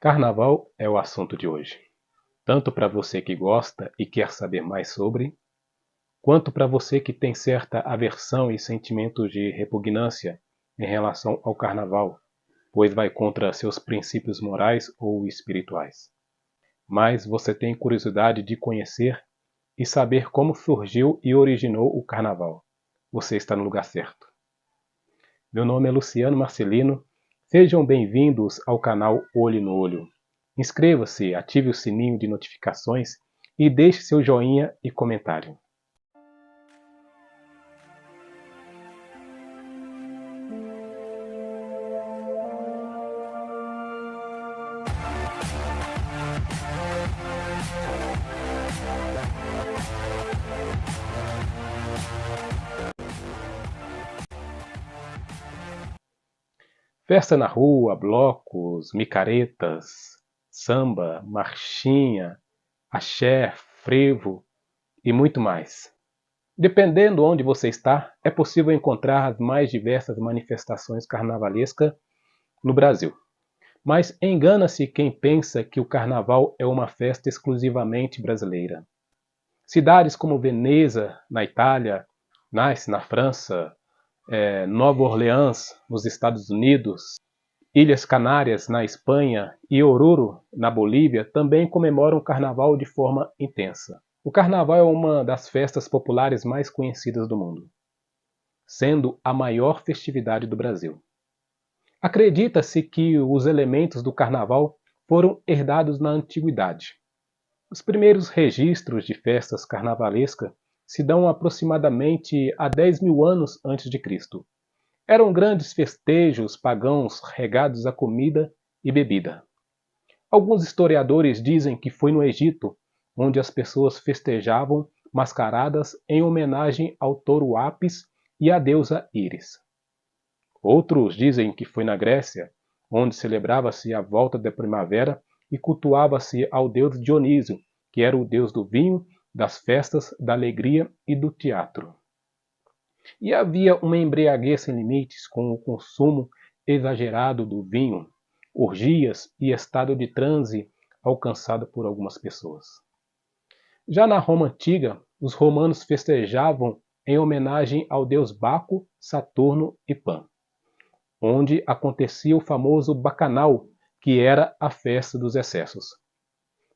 Carnaval é o assunto de hoje, tanto para você que gosta e quer saber mais sobre, quanto para você que tem certa aversão e sentimentos de repugnância em relação ao carnaval, pois vai contra seus princípios morais ou espirituais. Mas você tem curiosidade de conhecer e saber como surgiu e originou o carnaval. Você está no lugar certo. Meu nome é Luciano Marcelino. Sejam bem-vindos ao canal Olho no Olho. Inscreva-se, ative o sininho de notificações e deixe seu joinha e comentário. Festa na rua, blocos, micaretas, samba, marchinha, axé, frevo e muito mais. Dependendo onde você está, é possível encontrar as mais diversas manifestações carnavalescas no Brasil. Mas engana-se quem pensa que o carnaval é uma festa exclusivamente brasileira. Cidades como Veneza, na Itália, Nice, na França, Nova Orleans, nos Estados Unidos, Ilhas Canárias, na Espanha, e Oruro, na Bolívia, também comemoram o carnaval de forma intensa. O carnaval é uma das festas populares mais conhecidas do mundo, sendo a maior festividade do Brasil. Acredita-se que os elementos do carnaval foram herdados na antiguidade. Os primeiros registros de festas carnavalescas se dão aproximadamente há 10.000 anos antes de Cristo. Eram grandes festejos pagãos regados a comida e bebida. Alguns historiadores dizem que foi no Egito onde as pessoas festejavam mascaradas em homenagem ao touro Apis e à deusa Íris. Outros dizem que foi na Grécia, onde celebrava-se a volta da primavera e cultuava-se ao deus Dionísio, que era o deus do vinho, das festas, da alegria e do teatro. E havia uma embriaguez sem limites com o consumo exagerado do vinho, orgias e estado de transe alcançado por algumas pessoas. Já na Roma antiga, os romanos festejavam em homenagem ao deus Baco, Saturno e Pan, onde acontecia o famoso bacanal, que era a festa dos excessos,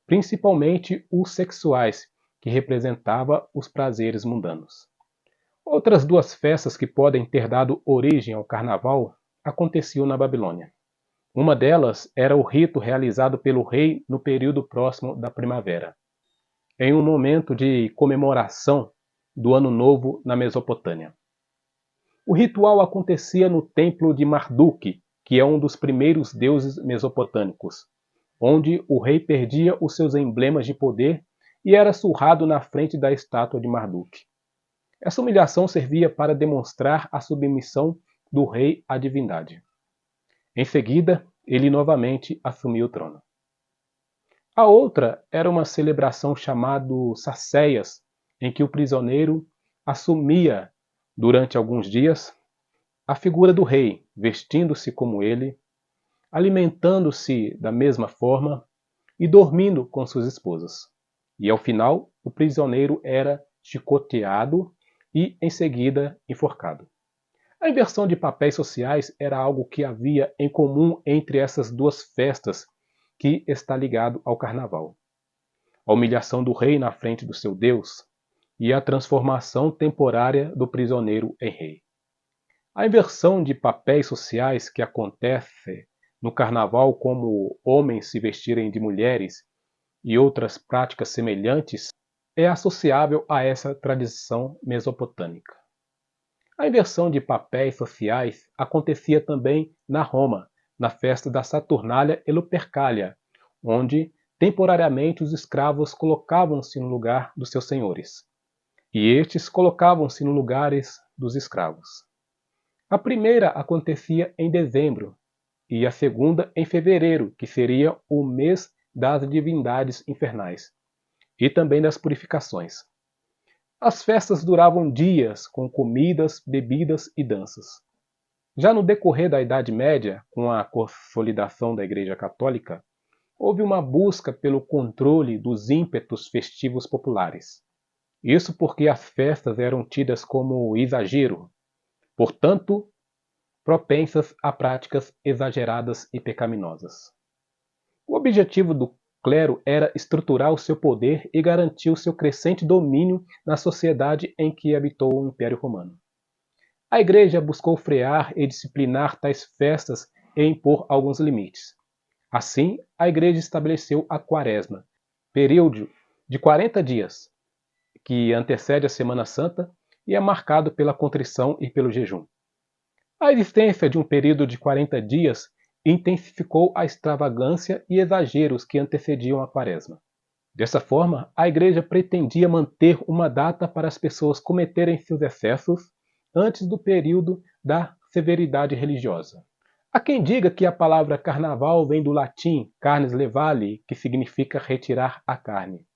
principalmente os sexuais, que representava os prazeres mundanos. Outras duas festas que podem ter dado origem ao carnaval aconteciam na Babilônia. Uma delas era o rito realizado pelo rei no período próximo da primavera, em um momento de comemoração do Ano Novo na Mesopotâmia. O ritual acontecia no templo de Marduk, que é um dos primeiros deuses mesopotâmicos, onde o rei perdia os seus emblemas de poder e era surrado na frente da estátua de Marduk. Essa humilhação servia para demonstrar a submissão do rei à divindade. Em seguida, ele novamente assumiu o trono. A outra era uma celebração chamada Sacéias, em que o prisioneiro assumia, durante alguns dias, a figura do rei, vestindo-se como ele, alimentando-se da mesma forma e dormindo com suas esposas. E ao final, o prisioneiro era chicoteado e, em seguida, enforcado. A inversão de papéis sociais era algo que havia em comum entre essas duas festas, que está ligado ao carnaval. A humilhação do rei na frente do seu Deus e a transformação temporária do prisioneiro em rei. A inversão de papéis sociais que acontece no carnaval, como homens se vestirem de mulheres e outras práticas semelhantes, é associável a essa tradição mesopotâmica. A inversão de papéis sociais acontecia também na Roma, na festa da Saturnália e Lupercalia, onde temporariamente os escravos colocavam-se no lugar dos seus senhores, e estes colocavam-se no lugares dos escravos. A primeira acontecia em dezembro, e a segunda em fevereiro, que seria o mês das divindades infernais, e também das purificações. As festas duravam dias, com comidas, bebidas e danças. Já no decorrer da Idade Média, com a consolidação da Igreja Católica, houve uma busca pelo controle dos ímpetos festivos populares. Isso porque as festas eram tidas como exagero, portanto, propensas a práticas exageradas e pecaminosas. O objetivo do clero era estruturar o seu poder e garantir o seu crescente domínio na sociedade em que habitou o Império Romano. A Igreja buscou frear e disciplinar tais festas e impor alguns limites. Assim, a Igreja estabeleceu a Quaresma, período de 40 dias, que antecede a Semana Santa e é marcado pela contrição e pelo jejum. A existência de um período de 40 dias intensificou a extravagância e exageros que antecediam a Quaresma. Dessa forma, a Igreja pretendia manter uma data para as pessoas cometerem seus excessos antes do período da severidade religiosa. Há quem diga que a palavra carnaval vem do latim carnes levale, que significa retirar a carne.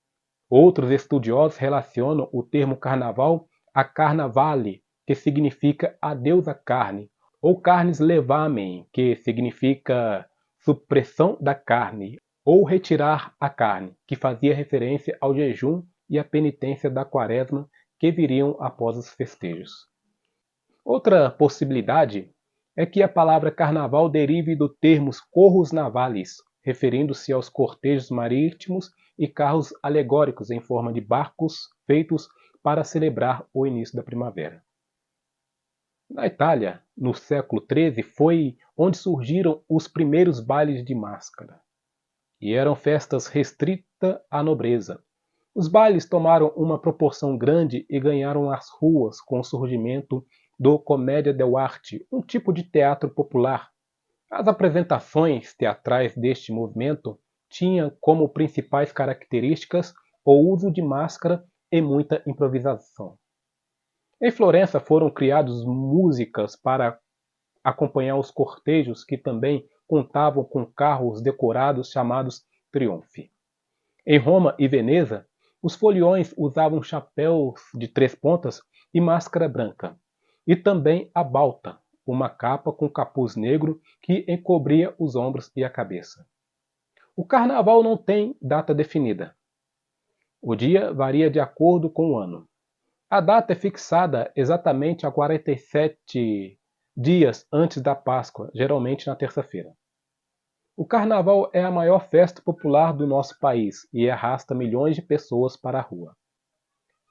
Outros estudiosos relacionam o termo carnaval a carnavale, que significa a deusa carne, ou carnes levamen, que significa supressão da carne, ou retirar a carne, que fazia referência ao jejum e à penitência da quaresma que viriam após os festejos. Outra possibilidade é que a palavra carnaval derive do termo corros navales, referindo-se aos cortejos marítimos e carros alegóricos em forma de barcos feitos para celebrar o início da primavera. Na Itália, no século XIII, foi onde surgiram os primeiros bailes de máscara, e eram festas restritas à nobreza. Os bailes tomaram uma proporção grande e ganharam as ruas com o surgimento do commedia dell'arte, um tipo de teatro popular. As apresentações teatrais deste movimento tinham como principais características o uso de máscara e muita improvisação. Em Florença foram criadas músicas para acompanhar os cortejos que também contavam com carros decorados chamados triunfi. Em Roma e Veneza, os foliões usavam chapéus de 3 pontas e máscara branca, e também a balta, uma capa com capuz negro que encobria os ombros e a cabeça. O carnaval não tem data definida. O dia varia de acordo com o ano. A data é fixada exatamente a 47 dias antes da Páscoa, geralmente na terça-feira. O Carnaval é a maior festa popular do nosso país e arrasta milhões de pessoas para a rua.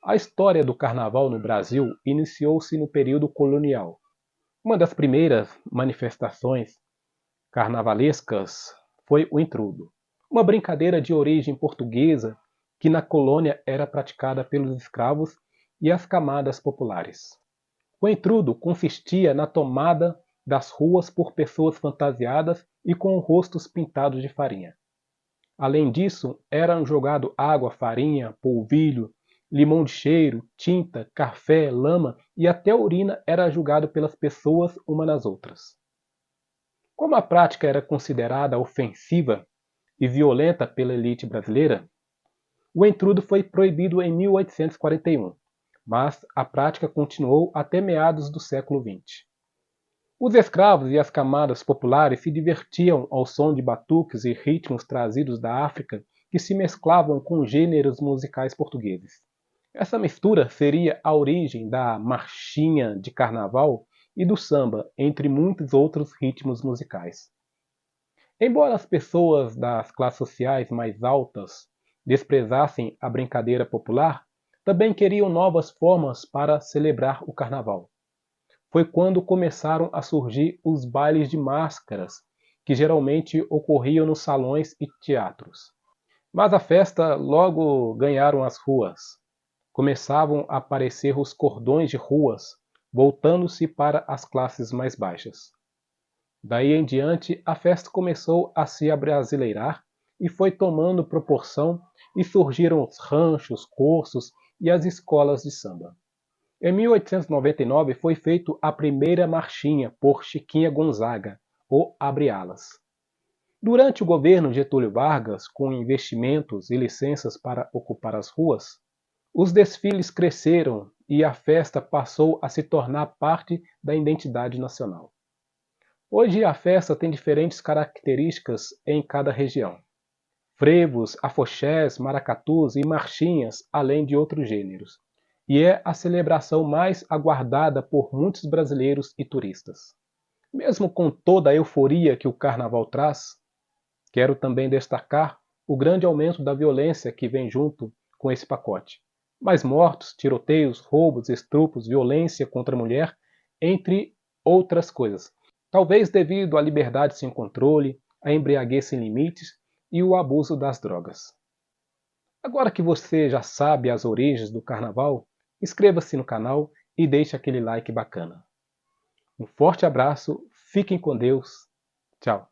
A história do Carnaval no Brasil iniciou-se no período colonial. Uma das primeiras manifestações carnavalescas foi o intrudo, uma brincadeira de origem portuguesa que na colônia era praticada pelos escravos e as camadas populares. O intrudo consistia na tomada das ruas por pessoas fantasiadas e com rostos pintados de farinha. Além disso, eram jogado água, farinha, polvilho, limão de cheiro, tinta, café, lama e até urina era jogado pelas pessoas uma nas outras. Como a prática era considerada ofensiva e violenta pela elite brasileira, o intrudo foi proibido em 1841, mas a prática continuou até meados do século XX. Os escravos e as camadas populares se divertiam ao som de batuques e ritmos trazidos da África que se mesclavam com gêneros musicais portugueses. Essa mistura seria a origem da marchinha de carnaval e do samba, entre muitos outros ritmos musicais. Embora as pessoas das classes sociais mais altas desprezassem a brincadeira popular, também queriam novas formas para celebrar o carnaval. Foi quando começaram a surgir os bailes de máscaras, que geralmente ocorriam nos salões e teatros. Mas a festa logo ganharam as ruas. Começavam a aparecer os cordões de ruas, voltando-se para as classes mais baixas. Daí em diante, a festa começou a se abrasileirar e foi tomando proporção e surgiram os ranchos, cursos e as escolas de samba. Em 1899 foi feita a primeira marchinha por Chiquinha Gonzaga, o Abre Alas. Durante o governo Getúlio Vargas, com investimentos e licenças para ocupar as ruas, os desfiles cresceram e a festa passou a se tornar parte da identidade nacional. Hoje a festa tem diferentes características em cada região. frevos, afoxés, maracatus e marchinhas, além de outros gêneros. E é a celebração mais aguardada por muitos brasileiros e turistas. Mesmo com toda a euforia que o carnaval traz, quero também destacar o grande aumento da violência que vem junto com esse pacote. Mais mortos, tiroteios, roubos, estupros, violência contra a mulher, entre outras coisas. Talvez devido à liberdade sem controle, à embriaguez sem limites e o abuso das drogas. Agora que você já sabe as origens do carnaval, inscreva-se no canal e deixe aquele like bacana. Um forte abraço, fiquem com Deus, tchau!